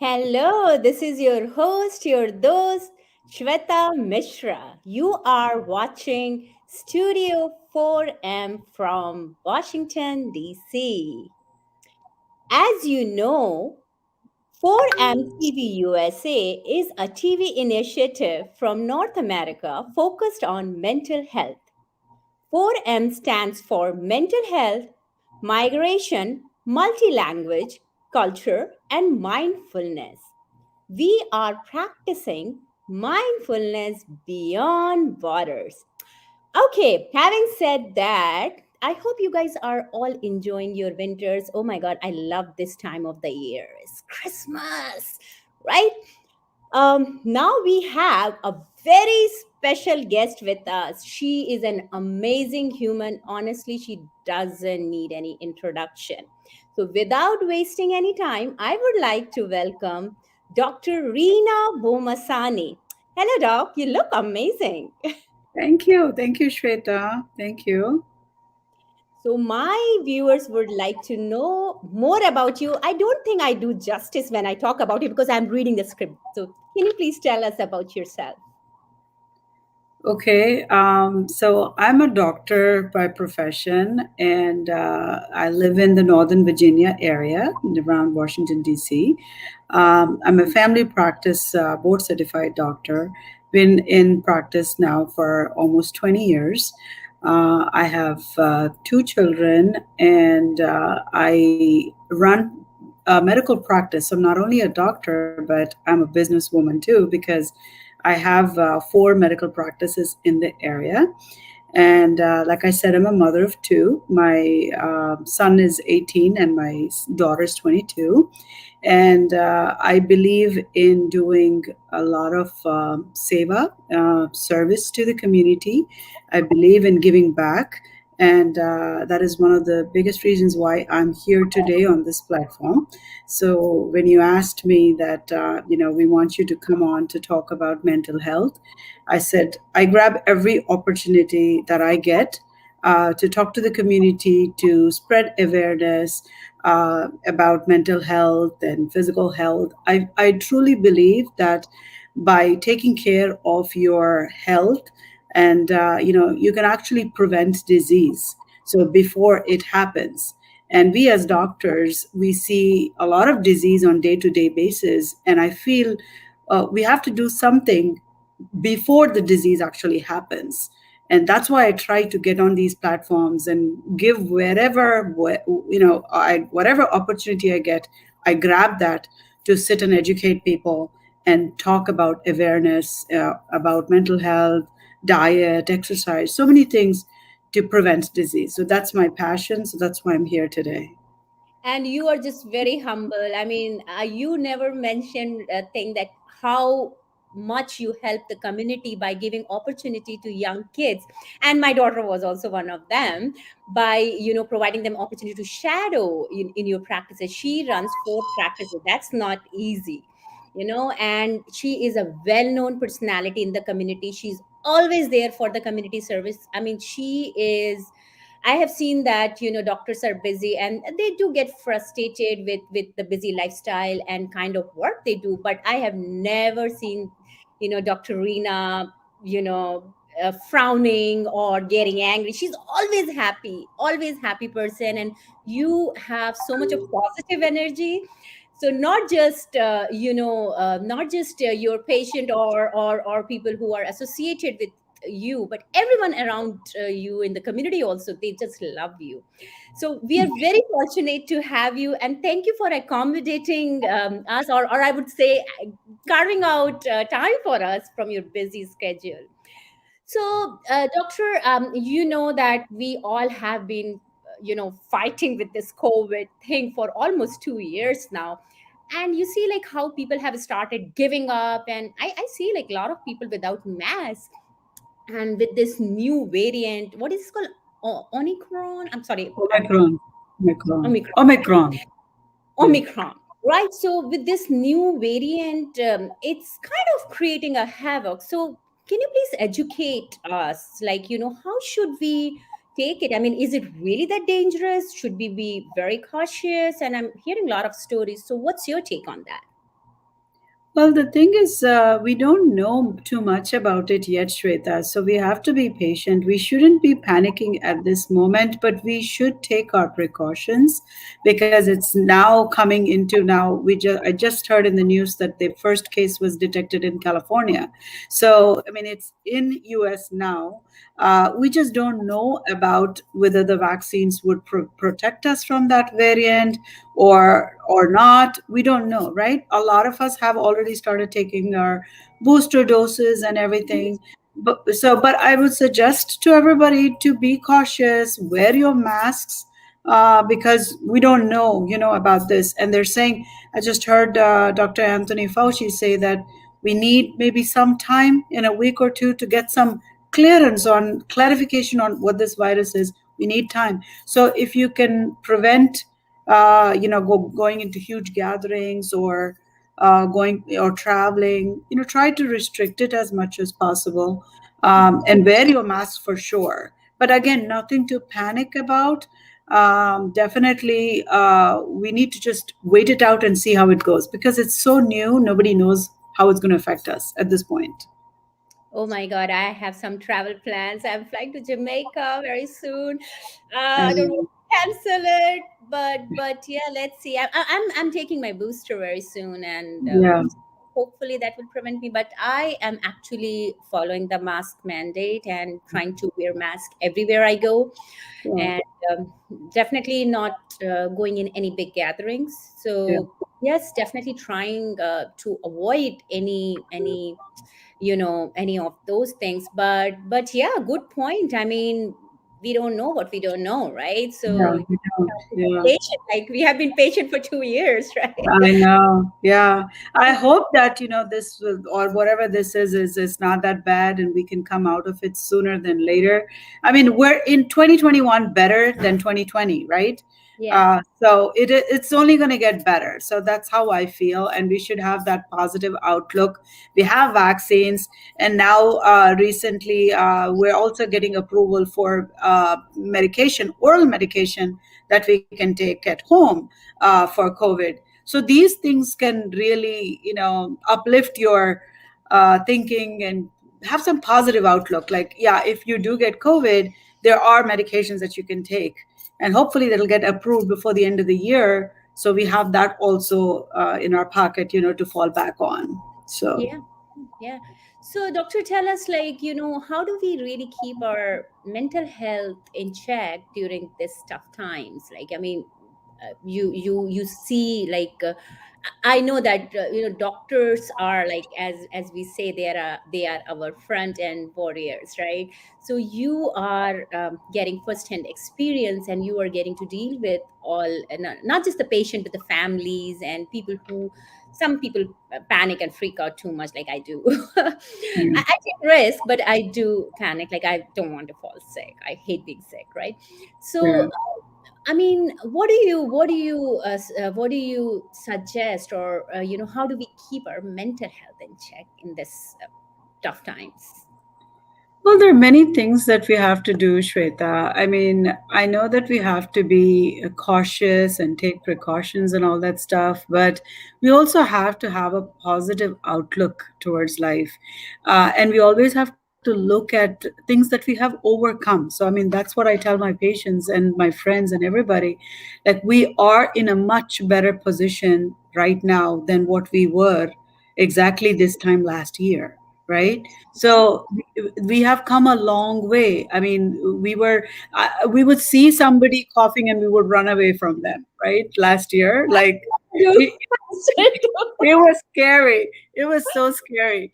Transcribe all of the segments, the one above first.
Hello, this is your host, your dost, Shweta Misra. You are watching Studio 4M from Washington, D.C. As you know, 4M TV USA is a TV initiative from North America focused on mental health. 4M stands for mental health, migration, multi-language, culture, and mindfulness. We are practicing mindfulness beyond borders. Okay, having said that, I hope you guys are all enjoying your winters. Oh my god, I love this time of the year. It's Christmas, right? Now we have a very special guest with us. She is an amazing human. Honestly, she doesn't need any introduction. So, without wasting any time, I would like to welcome Dr. Reena Bomasani. Hello, Doc. You look amazing. Thank you. Thank you, Shweta. Thank you. So, my viewers would like to know more about you. I don't think I do justice when I talk about you because I'm reading the script. So, can you please tell us about yourself? Okay. So I'm a doctor by profession, and I live in the Northern Virginia area around Washington, D.C. I'm a family practice board certified doctor, been in practice now for almost 20 years. I have two children, and I run a medical practice. So I'm not only a doctor, but I'm a businesswoman too, because I have four medical practices in the area. And like I said, I'm a mother of two. My son is 18 and my daughter is 22. And I believe in doing a lot of seva, service to the community. I believe in giving back. And that is one of the biggest reasons why I'm here today on this platform. So when you asked me that, we want you to come on to talk about mental health, I said, I grab every opportunity that I get to talk to the community, to spread awareness about mental health and physical health. I truly believe that by taking care of your health, and you can actually prevent disease so before it happens. And we as doctors, we see a lot of disease on day-to-day basis, and I feel we have to do something before the disease actually happens. And that's why I try to get on these platforms and give whatever opportunity I get, I grab that to sit and educate people and talk about awareness, about mental health, diet, exercise, so many things to prevent disease. So that's my passion, so that's why I'm here today. And you are just very humble. I mean, you never mentioned a thing that how much you help the community by giving opportunity to young kids, and my daughter was also one of them, by providing them opportunity to shadow in your practices. She runs four practices. That's not easy, and she is a well-known personality in the community. She's always there for the community service. I mean, she is. I have seen that doctors are busy and they do get frustrated with the busy lifestyle and kind of work they do. But I have never seen Dr. Reena frowning or getting angry. She's always happy person, and you have so much of positive energy. So not just your patient or people who are associated with you, but everyone around you in the community also, they just love you. So we are very fortunate to have you, and thank you for accommodating us, or I would say carving out time for us from your busy schedule. So, doctor, you know that we all have been, fighting with this COVID thing for almost 2 years now. And you see, like, how people have started giving up. And I see, like, a lot of people without masks. And with this new variant, what is this called? Omicron? I'm sorry, Omicron. Omicron. Omicron. Omicron. Yeah. Omicron. Right. So with this new variant, it's kind of creating a havoc. So can you please educate us? Like, how should we take it? I mean, is it really that dangerous? Should we be very cautious? And I'm hearing a lot of stories. So what's your take on that? Well, the thing is, we don't know too much about it yet, Shweta. So we have to be patient. We shouldn't be panicking at this moment, but we should take our precautions because it's now coming into now. I just heard in the news that the first case was detected in California. So I mean, it's in U.S. now. We just don't know about whether the vaccines would protect us from that variant or not. We don't know, right? A lot of us have already started taking our booster doses and everything. But I would suggest to everybody to be cautious, wear your masks, because we don't know, about this. And they're saying, I just heard Dr. Anthony Fauci say that we need maybe some time in a week or two to get some clearance on clarification on what this virus is. We need time. So if you can prevent going into huge gatherings or going or traveling, try to restrict it as much as possible, and wear your mask for sure. But again, nothing to panic about. Definitely, we need to just wait it out and see how it goes because it's so new. Nobody knows how it's going to affect us at this point. Oh my God, I have some travel plans. I'm flying to Jamaica very soon. I don't want Um, to cancel it, but yeah, let's see. I'm taking my booster very soon, and yeah, hopefully that will prevent me. But I am actually following the mask mandate and trying to wear mask everywhere I go, yeah, and um, definitely not going in any big gatherings. yeah, So yes, definitely trying to avoid any of those things. But yeah, good point. I mean, we don't know what we don't know, right? So yeah, we yeah, have to be yeah. patient, like we have been patient for 2 years, right? I know. Yeah. I hope that, this will, or whatever this is not that bad and we can come out of it sooner than later. I mean, we're in 2021 better than 2020, right? Yeah, So it's only going to get better. So that's how I feel. And we should have that positive outlook. We have vaccines. And now, recently, we're also getting approval for medication, oral medication that we can take at home for COVID. So these things can really, uplift your thinking and have some positive outlook. Like, yeah, if you do get COVID, there are medications that you can take, and hopefully that'll get approved before the end of the year. So we have that also in our pocket, to fall back on. So. yeah, yeah. So doctor, tell us, like, how do we really keep our mental health in check during this tough times? Like, I mean, you see, like, I know that doctors are, like, as we say, they are our front end warriors, right? So you are getting first hand experience, and you are getting to deal with all, not just the patient, but the families and people who, some people panic and freak out too much, like I do. Yeah. I take risk, but I do panic. Like, I don't want to fall sick. I hate being sick, right? So Yeah. I mean, what do you suggest, or how do we keep our mental health in check in this tough times? Well, there are many things that we have to do, Shweta. I mean, I know that we have to be cautious and take precautions and all that stuff, but we also have to have a positive outlook towards life. And we always have to look at things that we have overcome. So, I mean, that's what I tell my patients and my friends and everybody. Like, we are in a much better position right now than what we were exactly this time last year, right? So we have come a long way. I mean, we would see somebody coughing and we would run away from them, right? Last year, like Do. it, it was scary. It was so scary.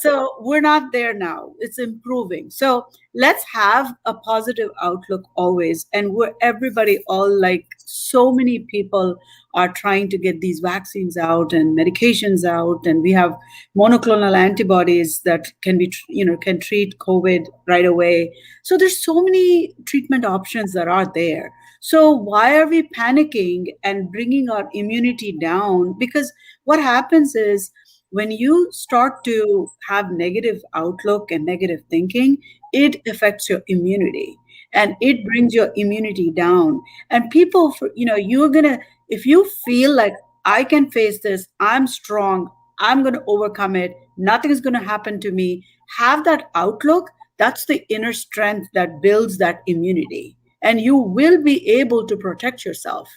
So we're not there now. It's improving. So let's have a positive outlook always. And we're everybody, all like so many people are trying to get these vaccines out and medications out, and we have monoclonal antibodies that can be, can treat COVID right away. So there's so many treatment options that are there. So why are we panicking and bringing our immunity down? Because what happens is when you start to have negative outlook and negative thinking, it affects your immunity and it brings your immunity down. And people, you're gonna, if you feel like I can face this, I'm strong, I'm going to overcome it. Nothing is going to happen to me. Have that outlook. That's the inner strength that builds that immunity. And you will be able to protect yourself.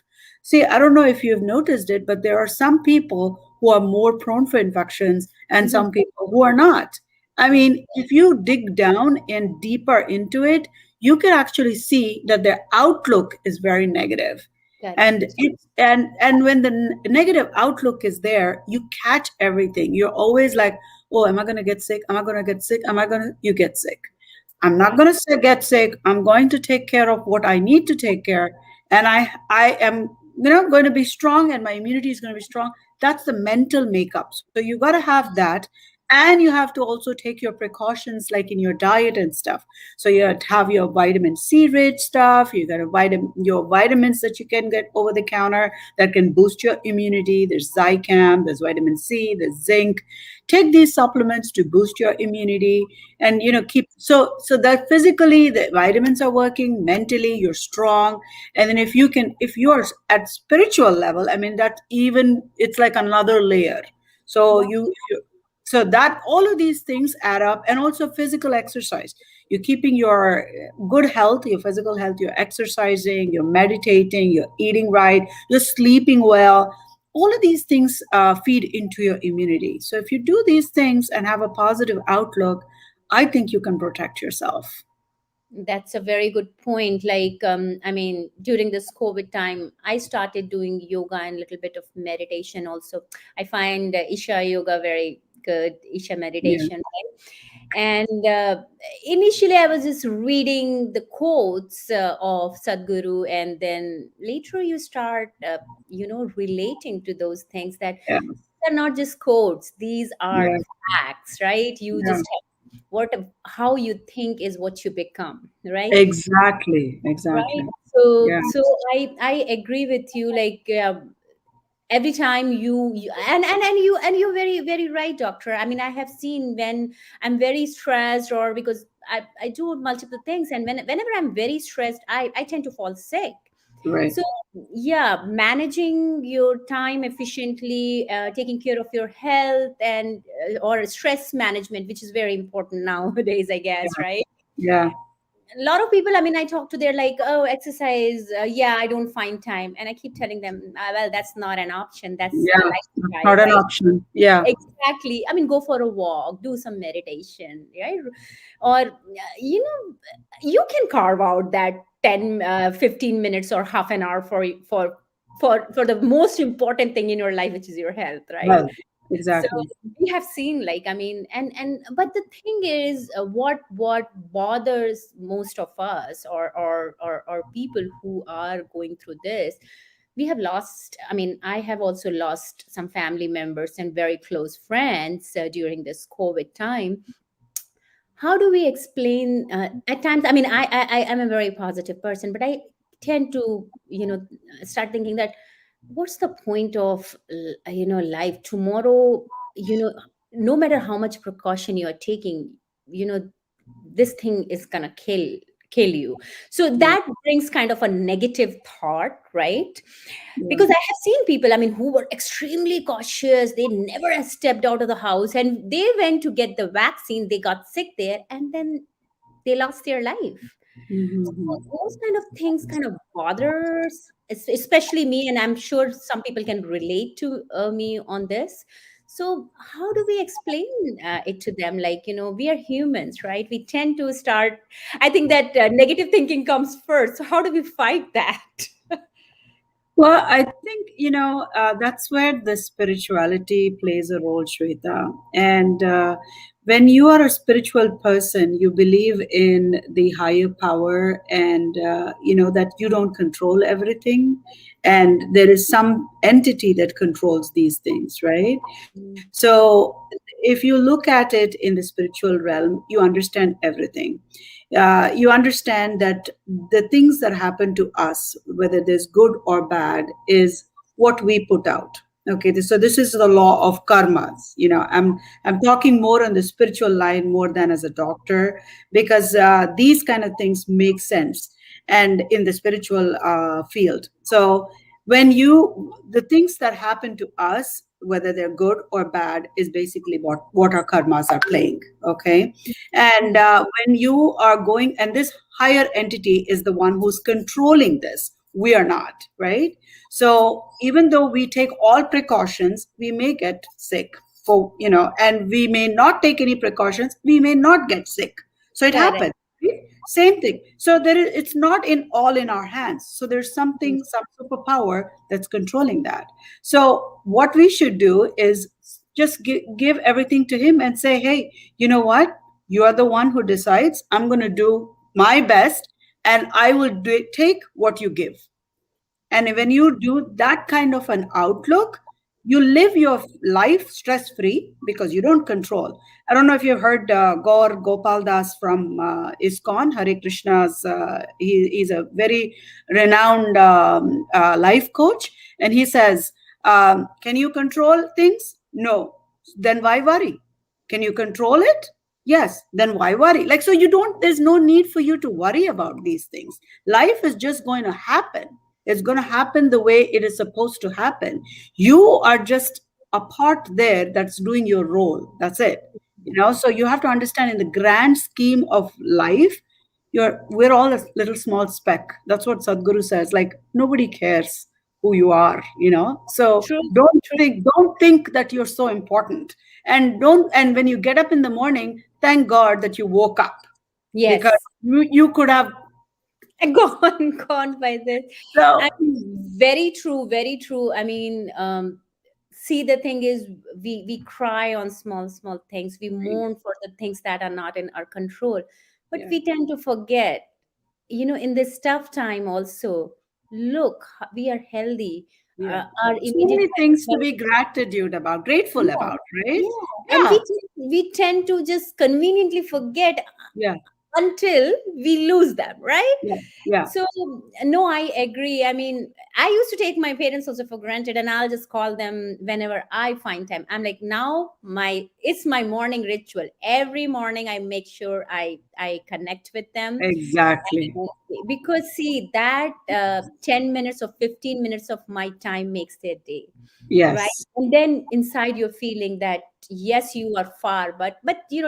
See, I don't know if you've noticed it, but there are some people who are more prone for infections and Mhm. some people who are not. I Right. mean, if you dig down and deeper into it, you can actually see that their outlook is very negative. And Correct. and when the negative outlook is there, you catch everything. You're always like, oh, am I going to get sick? Am I going to get sick? Am I going to? You get sick. I'm not Right. going to get sick. I'm going to take care of what I need to take care, and I am going to be strong, and my immunity is going to be strong. That's the mental makeup. So you got to have that, and you have to also take your precautions, like in your diet and stuff. So you have your vitamin C rich stuff. You got your vitamins that you can get over the counter that can boost your immunity. There's Zicam, there's vitamin C, there's zinc. Take these supplements to boost your immunity, and keep so that physically the vitamins are working, mentally you're strong. And then if you are at spiritual level, I mean, that even it's like another layer. So Wow. so that all of these things add up. And also physical exercise. You're keeping your good health, your physical health, you're exercising, you're meditating, you're eating right, you're sleeping well. All of these things feed into your immunity. So if you do these things and have a positive outlook, I think you can protect yourself. That's a very good point. Like, I mean, during this COVID time, I started doing yoga and a little bit of meditation also. I find Isha yoga very good, Isha Yeah, meditation, right? And initially, I was just reading the quotes of Sadhguru, and then later you start, relating to those things that yeah, they're not just quotes; these are yeah, facts, right? You yeah. just have how you think is what you become, right? Exactly, Right. exactly. So Yeah, I agree with you. Like, every time you and you're very very right, doctor. I mean, I have seen when I'm very stressed, or because I do multiple things, and whenever I'm very stressed, I tend to fall sick. right. So yeah, managing your time efficiently, taking care of your health, and or stress management, which is very important nowadays, I guess, Yeah, right? yeah, A lot of people, I mean, I talk to, they're like, oh, exercise, yeah, I don't find time, and I keep telling them, well, that's not an option, that's a yeah. That's lifestyle, not an right? option. Yeah, Exactly. I mean, go for a walk, do some meditation, right? Or you can carve out that 10 15 minutes or half an hour for the most important thing in your life, which is your health, right? well, So exactly. we have seen, like, I mean, and but the thing is, what bothers most of us, or people who are going through this, we have lost, I mean, I have also lost some family members and very close friends during this COVID time. How do we explain, at times, I mean, I am a very positive person, but I tend to start thinking that, what's the point of life tomorrow? No matter how much precaution you are taking, you know this thing is gonna kill you. So Yeah, that brings kind of a negative thought, right? yeah, Because I have seen people, I mean, who were extremely cautious. They never have stepped out of the house, and they went to get the vaccine. They got sick there, and then they lost their life. So mm-hmm. those kind of things kind of bothers, especially me, and I'm sure some people can relate to me on this. So how do we explain it to them? Like, we are humans, right? We tend to start. I think that negative thinking comes first. So how do we fight that? Well, I think, that's where the spirituality plays a role, Shweta. And when you are a spiritual person, you believe in the higher power, and, that you don't control everything. And there is some entity that controls these things, right? So if you look at it in the spiritual realm, you understand everything. You understand that the things that happen to us, whether there's good or bad, is what we put out. Okay, so this is the law of karmas. I'm talking more on the spiritual line more than as a doctor, because these kind of things make sense, and in the spiritual field. So when you the things that happen to us, whether they're good or bad, is basically what our karmas are playing. Okay. And when you are going, and this higher entity is the one who's controlling this, we are not, right? So even though we take all precautions, we may get sick for, and we may not take any precautions, we may not get sick. So it Correct. happens. Right? Same thing. So it's not in all in our hands. So there's something, some superpower that's controlling that. So what we should do is just give everything to him and say, hey, you know what? You are the one who decides. I'm going to do my best, and I will take what you give. And when you do that kind of an outlook, you live your life stress free because you don't control. I don't know if you've heard Gaur Gopal Das from ISKCON, Hare Krishna's. He's a very renowned life coach. And he says, can you control things? No. Then why worry? Can you control it? Yes. Then why worry? Like, so there's no need for you to worry about these things. Life is just going to happen. It's going to happen the way it is supposed to happen. You are just a part there that's doing your role. That's it. So you have to understand, in the grand scheme of life, we're all a little small speck. That's what Sadhguru says. Like, nobody cares who you are. So True. don't think that you're so important. And when you get up in the morning, thank God that you woke up, because Yes. you could have. Gone by this. I So mean, very true, very true. I mean, see, the thing is, we cry on small things. We mourn for the things that are not in our control, but yeah. we tend to forget. In this tough time, also, look, we are healthy. Yeah. Our So immediate many things to family. be gratitude about, grateful Yeah, about, right? yeah, and Yeah. we tend to just conveniently forget Yeah. until we lose them, right? Yeah. Yeah. So no, I agree. I mean, I used to take my parents also for granted, and I'll just call them whenever I find time. I'm like, now it's my morning ritual. Every morning I make sure I connect with them. Exactly. Because see, that 10 minutes or 15 minutes of my time makes their day, right? Yes. And then inside you're feeling that yes, you are far, but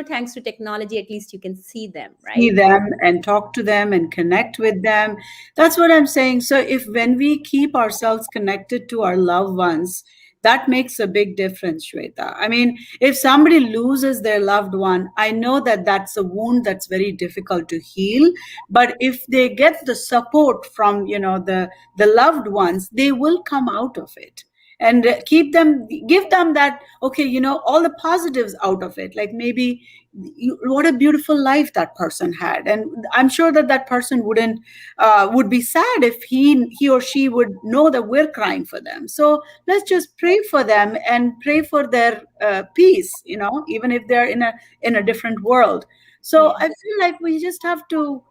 thanks to technology, at least you can see them, See right? them and talk to them and connect with them. That's what I'm saying. So if when we keep ourselves connected to our loved ones, that makes a big difference, Shweta. I mean, if somebody loses their loved one, I know that that's a wound that's very difficult to heal. But if they get the support from, the loved ones, they will come out of it. And give them that, okay, all the positives out of it. Like, maybe what a beautiful life that person had, and I'm sure that that person would be sad if he or she would know that we're crying for them. So let's just pray for them and pray for their peace, even if they're in a different world. So Yeah. I feel like we just have to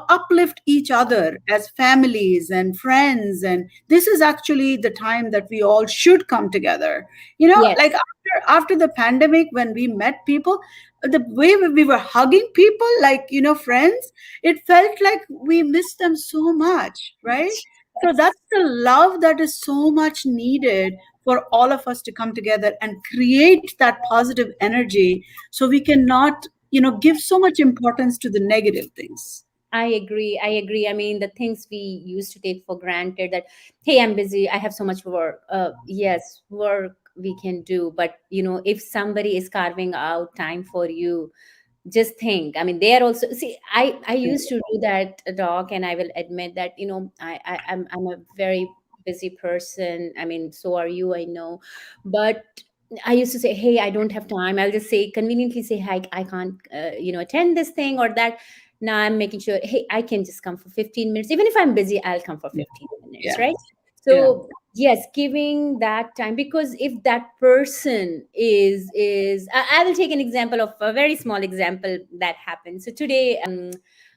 uplift each other as families and friends, and this is actually the time that we all should come together. Like, Yes. after the pandemic, when we met people, the way we were hugging people, like, friends, it felt like we missed them so much, right? So Yes. that's the love that is so much needed for all of us to come together and create that positive energy, so we cannot give so much importance to the negative things. I agree. I agree. I mean, the things we used to take for granted, that, hey, I'm busy, I have so much work. Yes, work we can do, but if somebody is carving out time for you, just think. I mean, they are also, see, I used to do that, Doc, and I will admit that I'm a very busy person. I mean, so are you, I know, but I used to say, hey, I don't have time. I'll just say, conveniently say, hi, I can't attend this thing or that. Now I'm making sure, hey, I can just come for 15 minutes. Even if I'm busy, I'll come for Yeah. 15 minutes, Yeah. right? Yeah. So yes, giving that time, because if that person is I will take an example of a very small example that happened. So today,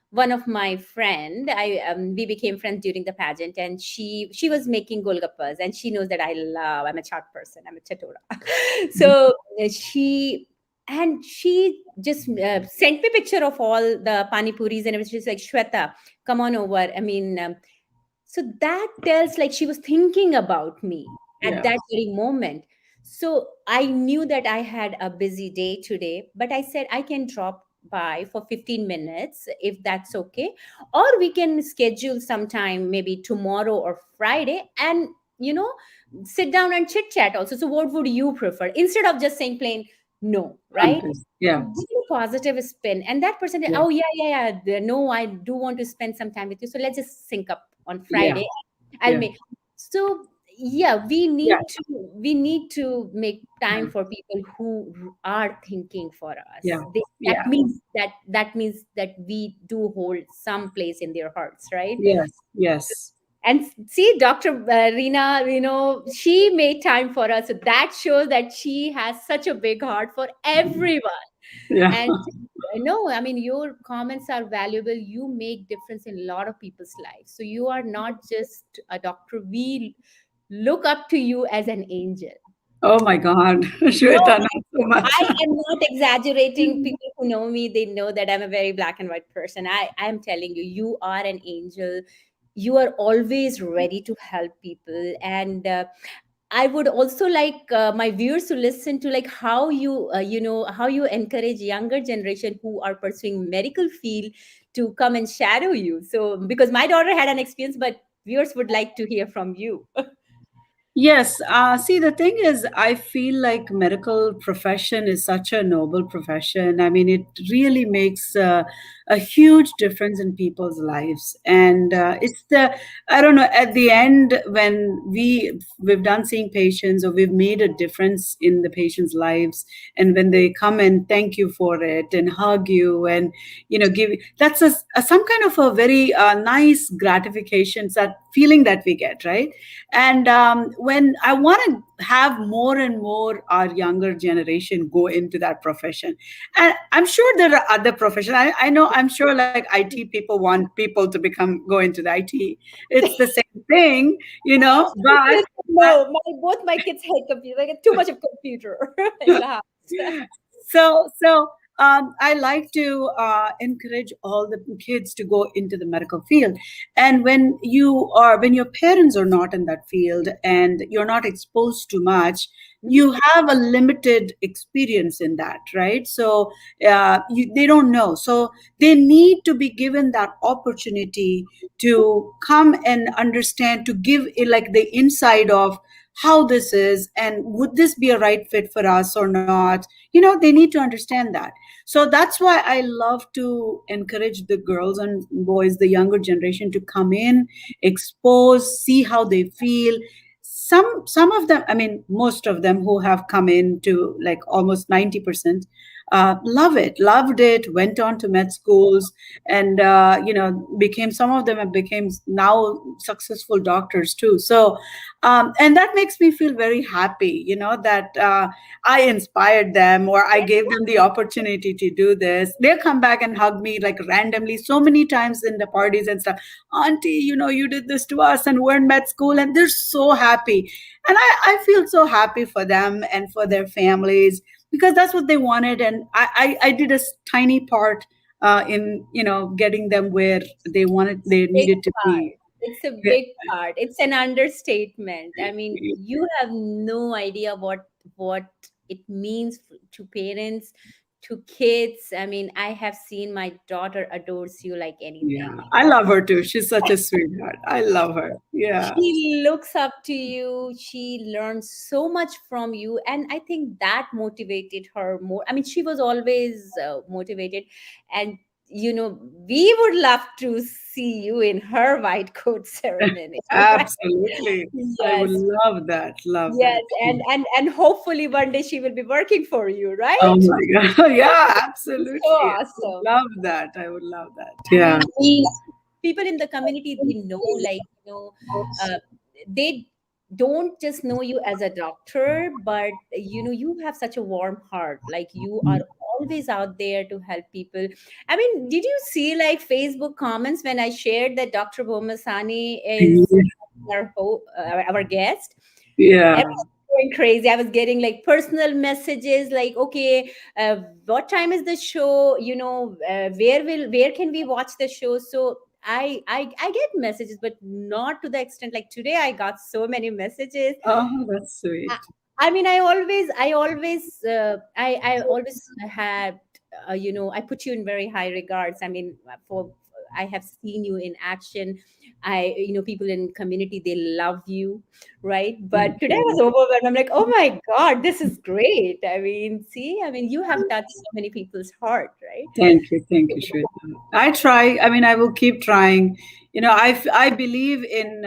one of my friend, I we became friends during the pageant, and she was making golgappas, and she knows that I'm a chaat person, I'm a chatura. Mhm. So she just sent me picture of all the pani puris, and it was just like, Shweta, come on over. I mean, so that tells like she was thinking about me at Yeah. that very moment. So I knew that I had a busy day today, but I said I can drop by for 15 minutes if that's okay. Or we can schedule sometime, maybe tomorrow or Friday, and, you know, sit down and chit chat also. So, what would you prefer? Instead of just saying plain no, right? Yeah, Give a positive spin. And that person, yeah, oh, yeah, yeah, yeah. No, I do want to spend some time with you. So, let's just sync up on yeah, Friday. I'll yeah, make. So yeah, yeah, we need to make time for people who are thinking for yeah, us. yeah. That means that we do hold some place in their hearts, right? Yes, yes. And see, Dr. Reena, she made time for us. So that shows that she has such a big heart for everyone. Yeah. And no, I mean, your comments are valuable. You make difference in a lot of people's lives. So you are not just a doctor. We look up to you as an angel. Oh my God, No, Shweta, not so much. I am not exaggerating. People who know me, they know that I'm a very black and white person. I am telling you, you are an angel. You are always ready to help people. And I would also like my viewers to listen to like how how you encourage younger generation who are pursuing medical field to come and shadow you. So because my daughter had an experience, but viewers would like to hear from you. Yes. See, the thing is, I feel like medical profession is such a noble profession. I mean, it really makes a huge difference in people's lives, and it's the I don't know. At the end, when we've done seeing patients, or we've made a difference in the patients' lives, and when they come and thank you for it and hug you, and give that's some kind of a very nice gratification, that feeling that we get, right? And when I want to have more and more our younger generation go into that profession, and I'm sure there are other professions. I know, I'm sure, like IT people want people to go into the IT. It's the same thing, but No, both my kids hate computer. Like too much of computer in the house. so I like to encourage all the kids to go into the medical field. And when your parents are not in that field and you're not exposed to much, Mhm. you have a limited experience in that, right? So they don't know, so they need to be given that opportunity to come and understand, to give it like the inside of how this is, and would this be a right fit for us or not. They need to understand that. So that's why I love to encourage the girls and boys, the younger generation, to come in, expose, see how they feel. Some of them, I mean, most of them who have come in, to like almost 90%, loved it, went on to med schools, and became, some of them have became now successful doctors too. So and that makes me feel very happy, that I inspired them, or I gave them the opportunity to do this. They'll come back and hug me like randomly so many times in the parties and stuff. Auntie, you did this to us and we're in med school, and they're so happy. And I feel so happy for them and for their families, because that's what they wanted. And I did a tiny part in, getting them where they Big needed to part. be. It's a big part. It's an understatement. I mean, you have no idea what it means to parents, to kids. I mean, I have seen my daughter adores you like anything. Yeah, I love her too. She's such a sweetheart. I love her. Yeah. She looks up to you. She learns so much from you, and I think that motivated her more. I mean, she was always motivated, and we would love to see you in her white coat ceremony, right? Absolutely. I would Yes, love that. Love yes, that. and hopefully one day she will be working for you, Oh right? my God. Yeah, So absolutely. I would awesome. love that. I would love that. I Yeah. mean, people in the community, they know, like, uh, they don't just know you as a doctor, but you have such a warm heart. Like, you are always out there to help people. I mean, did you see like Facebook comments when I shared that Dr. Bomasani is our guest? Yeah. Everyone's going crazy. I was getting like personal messages like, okay, what time is the show? Where can we watch the show? So I get messages, but not to the extent like today. I got so many messages. Oh, that's sweet. I mean, I always had, I put you in very high regards. I mean, I have seen you in action. People in community, they love you, right? But Thank today I you. was overwhelmed. I'm like, oh my God, this is great. I mean, see, I mean, you have touched so many people's heart, right? Thank you, Shweta. I try. I mean, I will keep trying. I believe in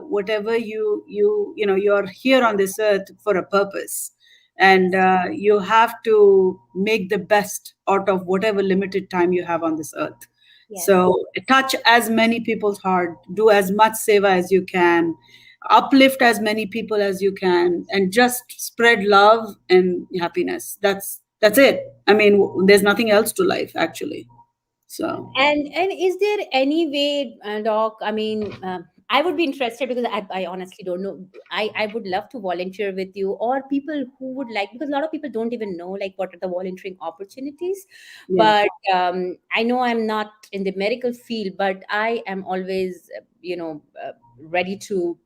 whatever you're here on this earth for a purpose, and Yes, you have to make the best out of whatever limited time you have on this earth. yes, So touch as many people's heart, do as much seva as you can, uplift as many people as you can, and just spread love and happiness. That's it. I mean, there's nothing else to life actually. So and is there any way, Doc? I mean, I would be interested because I honestly don't know. I would love to volunteer with you, or people who would like, because a lot of people don't even know like what are the volunteering opportunities. yes, But I know I'm not in the medical field, but I am always ready to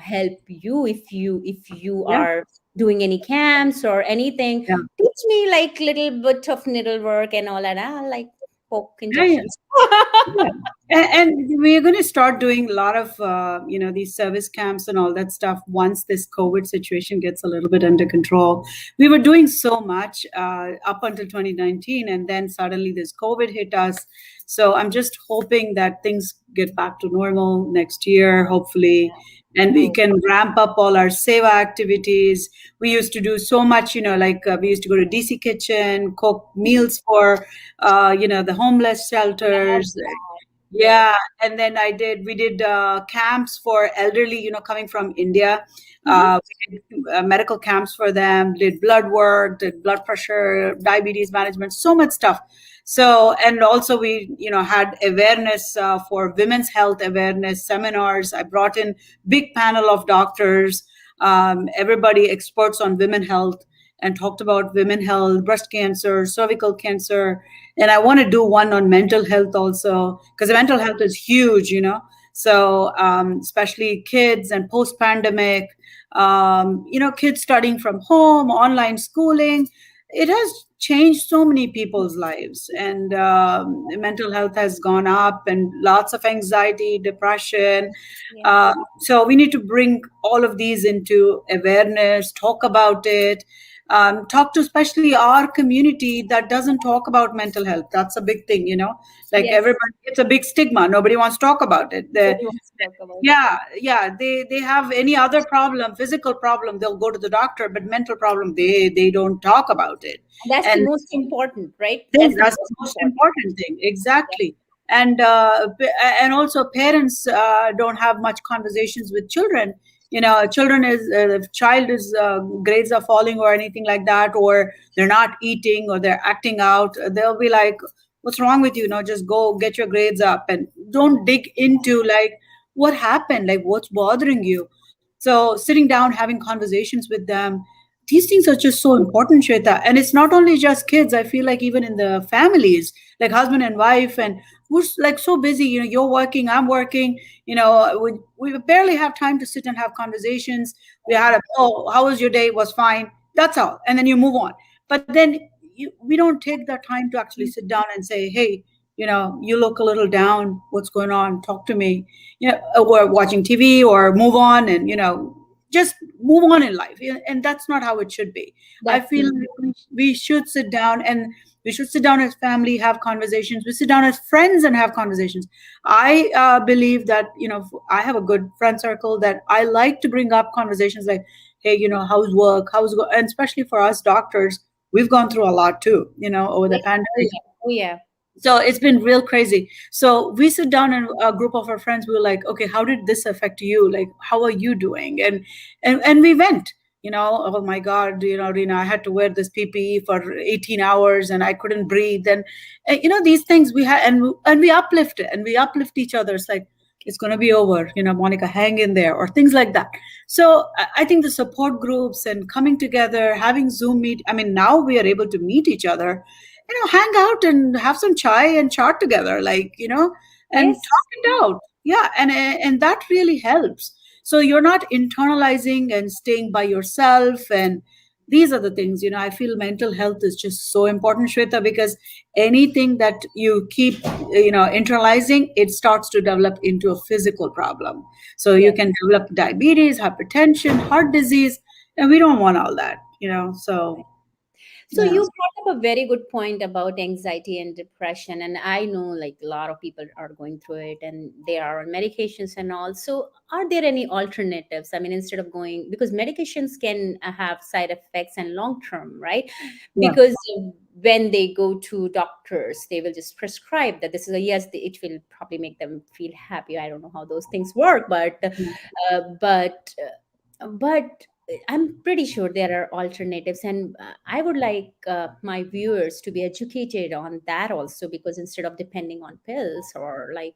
help you if you yeah, are doing any camps or anything. yeah. Teach me like little bit of needlework and all that. I like poke Yeah, yeah. injections. Yeah. And we're going to start doing a lot of, these service camps and all that stuff once this COVID situation gets a little bit under control. We were doing so much up until 2019, and then suddenly this COVID hit us. So I'm just hoping that things get back to normal next year, hopefully, and we Oh, can ramp up all our seva activities. We used to do so much, like we used to go to DC Kitchen, cook meals for the homeless love shelters. that. Yes. Yeah, and then we did camps for elderly, coming from India. Hmm. We did medical camps for them, did blood work, did blood pressure, diabetes management, so much stuff. So, and also we, had awareness for women's health awareness seminars. I brought in big panel of doctors, everybody experts on women health, and talked about women health, breast cancer, cervical cancer, and I want to do one on mental health also, because mental health is huge, so especially kids and post pandemic, kids studying from home, online schooling, it has changed so many people's lives, and mental health has gone up, and lots of anxiety, depression. Yes. So we need to bring all of these into awareness, talk about it, talk to especially our community that doesn't talk about mental health. That's a big thing, like Yes. everybody, it's a big stigma. Nobody wants to talk about it. Nobody wants to talk about it. Yeah, yeah, they have any other problem, physical problem, they'll go to the doctor, but mental problem, they don't talk about it. And that's the And most important, right? then That's the that's most the most important. important thing, exactly. And and also parents don't have much conversations with children. Children is if child is grades are falling or anything like that, or they're not eating or they're acting out, they'll be like, what's wrong with you? Just go get your grades up, and don't dig into like what happened, like what's bothering you. So sitting down, having conversations with them, these things are just so important, Shweta. And it's not only just kids. I feel like even in the families, like husband and wife, and we're like so busy. You're working, I'm working. We barely have time to sit and have conversations. We had a, oh, how was your day? It was fine. That's all, and then you move on. But then we don't take the time to actually sit down and say, hey, you look a little down. What's going on? Talk to me. We're watching TV or move on, and just move on in life. And that's not how it should be. I That's feel the like we should sit down, and we should sit down as family, have conversations. We sit down as friends and have conversations. I believe that I have a good friend circle that I like to bring up conversations like, hey, how's work, and especially for us doctors, we've gone through a lot too, over the yes. Oh pandemic. yeah. Oh yeah. So it's been real crazy. So we sit down, and a group of our friends, we were like, okay, how did this affect you? Like, how are you doing? And we went, oh my God, Reena, I had to wear this PPE for 18 hours and I couldn't breathe. And these things we had, and we uplift it, and we uplift each other. It's like, it's going to be over, Monica, hang in there, or things like that. So I think the support groups and coming together, having Zoom meet, I mean, now we are able to meet each other, hang out and have some chai and chat together, like, and Yes. talk it out. Yeah, and that really helps. So you're not internalizing and staying by yourself. And these are the things, I feel mental health is just so important, Shweta, because anything that you keep, internalizing, it starts to develop into a physical problem. So you Yes. can develop diabetes, hypertension, heart disease, and we don't want all that, so So yeah. you brought up a very good point about anxiety and depression, and I know like a lot of people are going through it, and they are on medications and all. So, are there any alternatives? I mean, instead of going, because medications can have side effects and long term, right? Yeah. Because when they go to doctors, they will just prescribe that this is a yes. It will probably make them feel happy. I don't know how those things work, but I'm pretty sure there are alternatives, and I would like my viewers to be educated on that also, because instead of depending on pills or like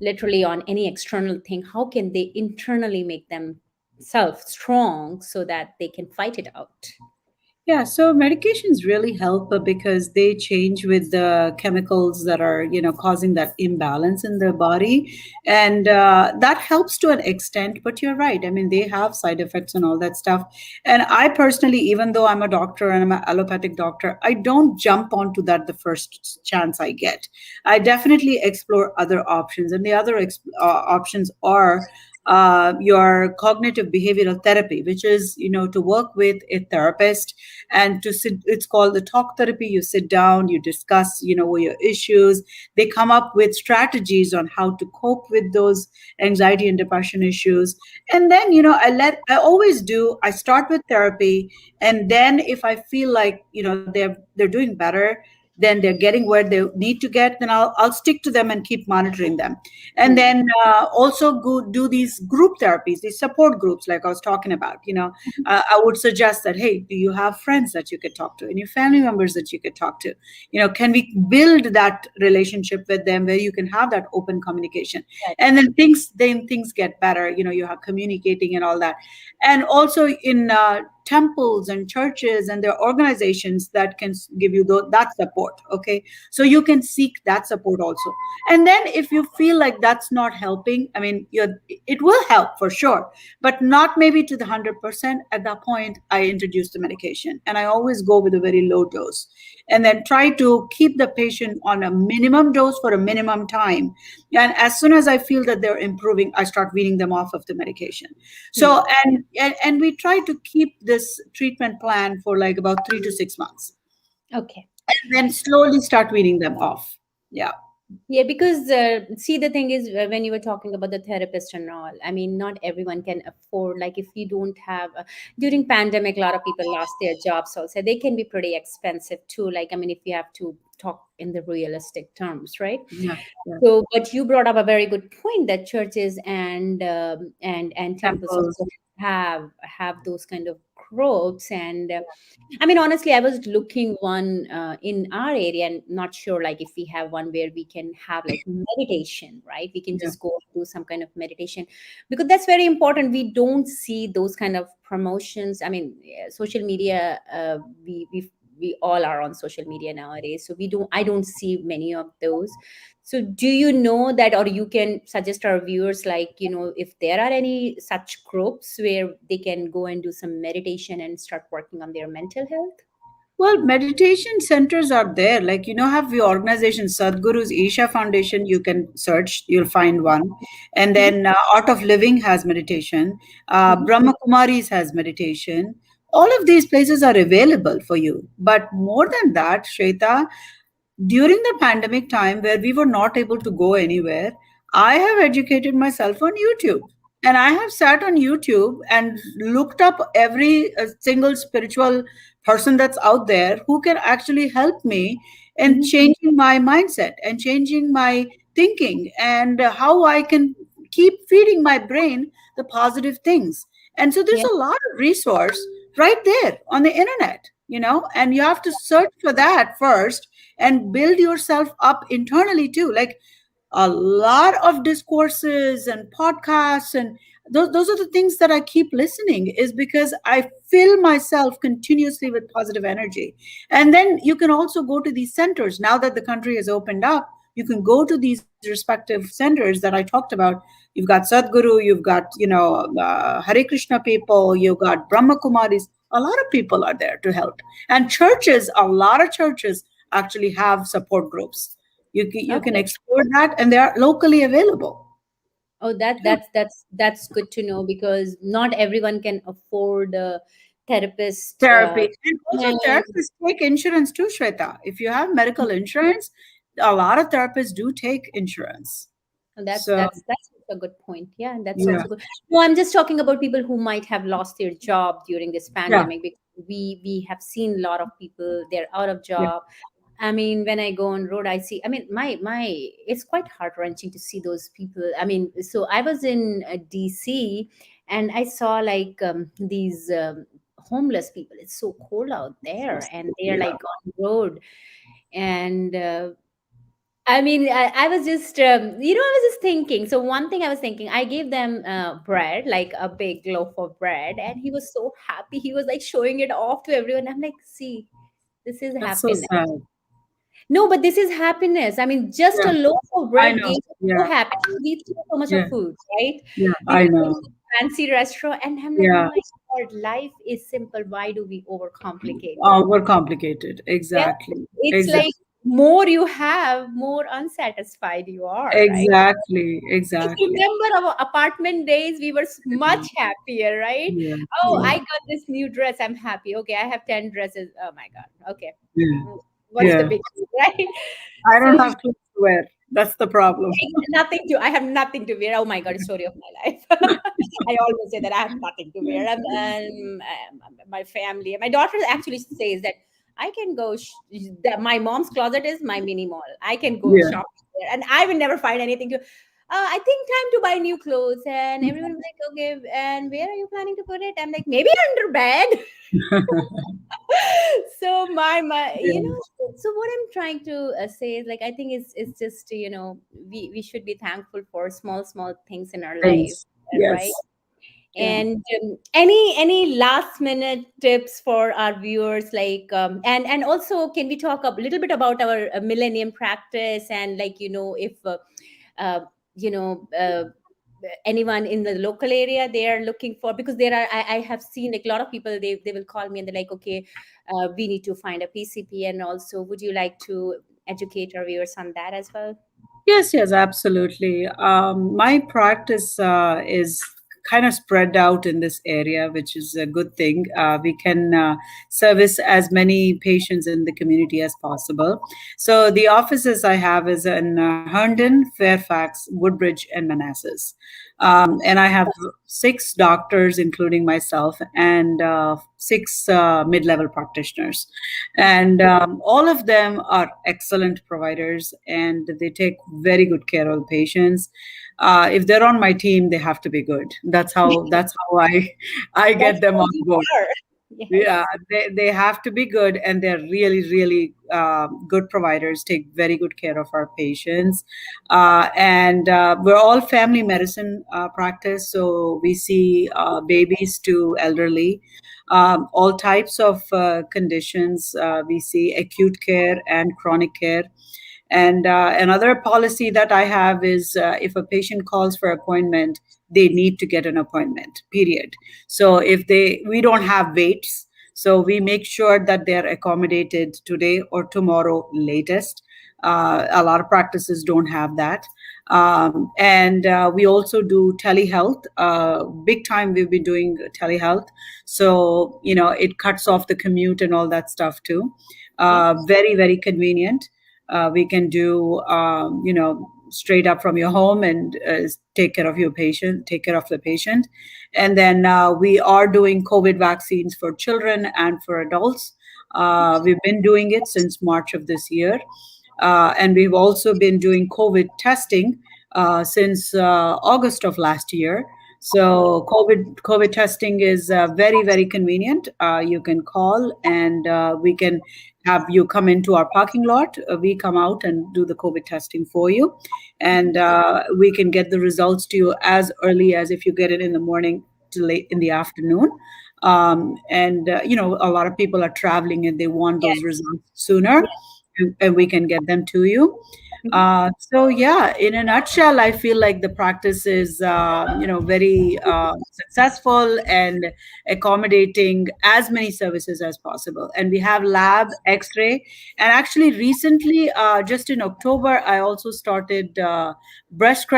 literally on any external thing, how can they internally make themselves strong so that they can fight it out? Yeah, so medications really help because they change with the chemicals that are, causing that imbalance in the body. And that helps to an extent, but you're right. I mean, they have side effects and all that stuff. And I personally, even though I'm a doctor and I'm an allopathic doctor, I don't jump onto that the first chance I get. I definitely explore other options. And the other options are your cognitive behavioral therapy, which is, to work with a therapist and to sit. It's called the talk therapy. You sit down, you discuss, what your issues. They come up with strategies on how to cope with those anxiety and depression issues. And then, I always do, I start with therapy, and then if I feel like, they're doing better, then they're getting where they need to get, then I'll stick to them and keep monitoring them. And Hmm. then also go do these group therapies, these support groups, like I was talking about. I would suggest that, hey, do you have friends that you could talk to, any family members that you could talk to? Can we build that relationship with them where you can have that open communication? Right. And then things get better. You have communicating and all that. And also in temples and churches, and there are organizations that can give you that support. Okay, so you can seek that support also. And then if you feel like that's not helping, I mean, it will help for sure, but not maybe to the 100%. At that point, I introduce the medication, and I always go with a very low dose, and then try to keep the patient on a minimum dose for a minimum time. And as soon as I feel that they're improving, I start weaning them off of the medication. So, Hmm. and we try to keep this treatment plan for like about 3 to 6 months, Okay. and then slowly start weaning them off. Yeah. Yeah, because see, the thing is, when you were talking about the therapist and all, I mean, not everyone can afford. Like, if you don't have during pandemic, a lot of people lost their jobs. Also, they can be pretty expensive too. Like, I mean, if you have to talk in the realistic terms, right? Yeah. Yeah. So, but you brought up a very good point that churches and temples Temples. also have those kind of groups. And I mean, honestly, I was looking one in our area, and not sure like if we have one where we can have like meditation, right? We can Yeah. just go do some kind of meditation, because that's very important. We don't see those kind of promotions. I mean, social media. We all are on social media nowadays, so we don't. I don't see many of those. So, do you know that, or you can suggest our viewers, like, if there are any such groups where they can go and do some meditation and start working on their mental health? Well, meditation centers are there. Like, have the organization Sadhguru's Isha Foundation. You can search, you'll find one. And Mhm, then Art of Living has meditation. mhm, Brahma Kumaris has meditation. All of these places are available for you. But more than that, Shweta, during the pandemic time where we were not able to go anywhere, I have educated myself on YouTube. And I have sat on YouTube and looked up every single spiritual person that's out there who can actually help me in mhm. changing my mindset and changing my thinking, and how I can keep feeding my brain the positive things. And so there's Yeah. a lot of resource right there on the internet, and you have to search for that first and build yourself up internally too. Like, a lot of discourses and podcasts, and those are the things that I keep listening, is because I fill myself continuously with positive energy. And then you can also go to these centers now that the country has opened up. You can go to these respective centers that I talked about, You've got Sadhguru, you've got, Hare Krishna people, you've got Brahma Kumaris. A lot of people are there to help. And churches, a lot of churches actually have support groups. You can Okay. explore that, and they are locally available. Oh, that's good to know, because not everyone can afford a therapist. Therapy. And also And therapists take insurance too, Shweta. If you have medical insurance, a lot of therapists do take insurance. that's So that's that's a good point. Yeah, and that's yeah, also good. No, I'm just talking about people who might have lost their job during this yeah, pandemic, because we have seen a lot of people, they're out of yeah. job. I mean, when I go on road, I see. I mean, my it's quite heart wrenching to see those people. I mean, so I was in DC, and I saw like these homeless people. It's so cold out there, and they are Yeah. like on road. And I mean, I was just, I was just thinking. So one thing I was thinking, I gave them bread, like a big loaf of bread, and he was so happy. He was like showing it off to everyone. I'm like, see, this is That's so happiness. sad. No, but this is happiness. I mean, just Yeah, a loaf of I bread know. gave me so Yeah, happy. These people so much yeah, of food, right? yeah, They I didn't go to know. fancy restaurant, and I'm like, Yeah, my God, life is simple. Why do we overcomplicate it? overcomplicated. Yeah, Exactly. it's Exactly. like more you have, more unsatisfied you are, right? Exactly. Just Exactly. remember our apartment days, we were much happier, right? Yeah, Oh, yeah, I got this new dress, I'm happy. Okay, I have 10 dresses. Oh my God. Okay. yeah, What's the yeah. big deal, right? I don't So have clothes to wear. That's the problem. I have nothing to wear. Oh my God, story of my life. I always say that I have nothing to wear. My family, my daughter actually says that I can go, that my mom's closet is my mini mall. I can go Yeah. shop there, and I will never find anything to. I think time to buy new clothes, and everyone was like, "Okay, and where are you planning to put it?" I'm like, "Maybe under bed." So my Yeah. so what I'm trying to say is, like, I think it's just, we should be thankful for small things in our life, Thanks. right? Yes. Yeah. And any last minute tips for our viewers, like, and also, can we talk a little bit about our millennium practice, and, like, if uh, you know uh, anyone in the local area they are looking for, because I have seen, like, a lot of people, they will call me and they're like, okay, we need to find a PCP, and also, would you like to educate our viewers on that as well? Yes, yes, absolutely. My practice is kind of spread out in this area, which is a good thing. We can service as many patients in the community as possible. So the offices I have is in Herndon, Fairfax, Woodbridge, and Manassas. And I have 6 doctors, including myself, and 6 mid-level practitioners. And all of them are excellent providers, and they take very good care of patients. If they're on my team, they have to be good. That's how I That's get them how on we board. are. Yeah, Yes. they have to be good, and they're really, really good providers, take very good care of our patients. And we're all family medicine practice, so we see babies to elderly, all types of conditions. We see acute care and chronic care. And another policy that I have is if a patient calls for appointment, they need to get an appointment, period. So we don't have waits. So we make sure that they're accommodated today or tomorrow latest. A lot of practices don't have that. And we also do telehealth. Big time we've been doing telehealth. So, it cuts off the commute and all that stuff too. Yes. Very, very convenient. We can do, straight up from your home, and take care of the patient. And then we are doing COVID vaccines for children and for adults. We've been doing it since March of this year. And we've also been doing COVID testing since August of last year. Oh, So COVID testing is very, very convenient. You can call, and we can have you come into our parking lot. We come out and do the COVID testing for you, and we can get the results to you as early as if you get it in the morning to late in the afternoon. And a lot of people are traveling and they want those yes. results sooner, and we can get them to you. Mhm. So yeah, in a nutshell, I feel like the practice is very successful and accommodating as many services as possible. And we have lab, X-ray, and actually recently, just in October, I also started breast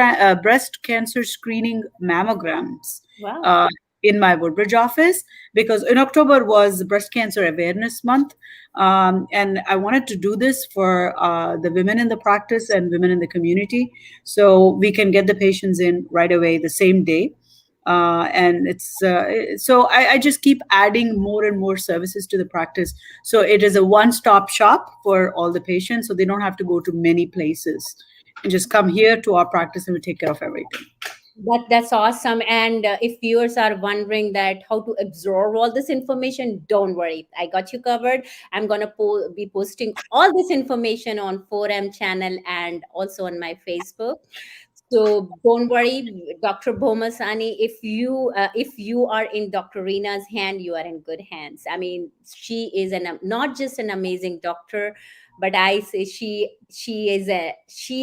cancer screening mammograms. Wow. Uh, in my Woodbridge office, because in October was Breast Cancer Awareness Month, and I wanted to do this for the women in the practice and women in the community, so we can get the patients in right away the same day. And it's so I just keep adding more and more services to the practice, so it is a one-stop shop for all the patients, so they don't have to go to many places and just come here to our practice and we take care of everything. That's awesome. And if viewers are wondering that how to absorb all this information, don't worry. I got you covered. I'm gonna be posting all this information on 4M channel and also on my Facebook. So don't worry, Dr. Bomasani. If you are in Dr. Reena's hand, you are in good hands. I mean, she is not just an amazing doctor, but I say she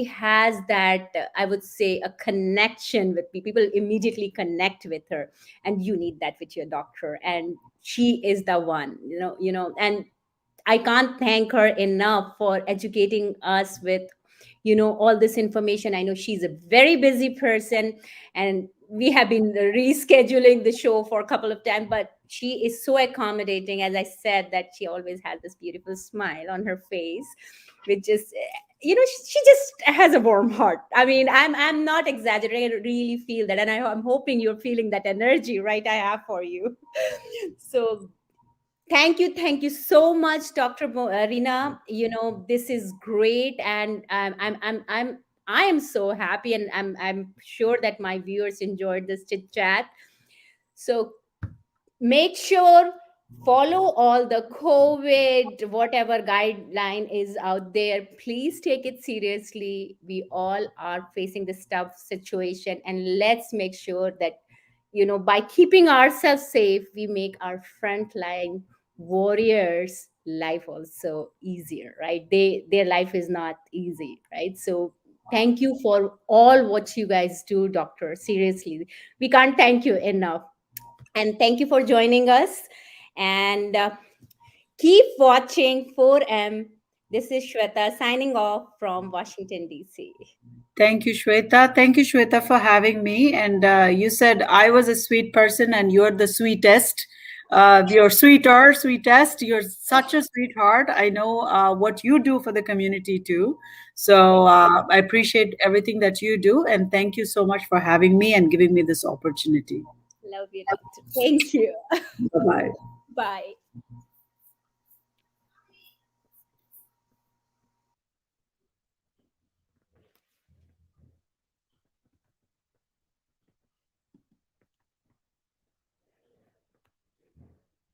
has that I would say a connection with people. Immediately connect with her, and you need that with your doctor, and she is the one. And I can't thank her enough for educating us with, all this information. I know she's a very busy person, and we have been rescheduling the show for a couple of times, but she is so accommodating. As I said, that she always has this beautiful smile on her face, which is, she just has a warm heart. I mean, I'm not exaggerating. I really feel that, and I'm hoping you're feeling that energy, right? I have for you. So thank you so much, Dr. Reena. This is great, and I am so happy, and I'm sure that my viewers enjoyed this chit chat. So make sure follow all the COVID whatever guideline is out there. Please take it seriously. We all are facing this tough situation, and let's make sure that, by keeping ourselves safe, we make our frontline warriors life also easier, right? Their life is not easy, right? So thank you for all what you guys do, doctor. Seriously, we can't thank you enough. And thank you for joining us. And keep watching 4M. This is Shweta signing off from Washington, D.C. Thank you, Shweta. Thank you, Shweta, for having me. And you said I was a sweet person, and you're the sweetest. You're sweeter, sweetest. You're such a sweetheart. I know what you do for the community too. So I appreciate everything that you do. And thank you so much for having me and giving me this opportunity. Love you, doctor. Thank you. Bye bye. Bye.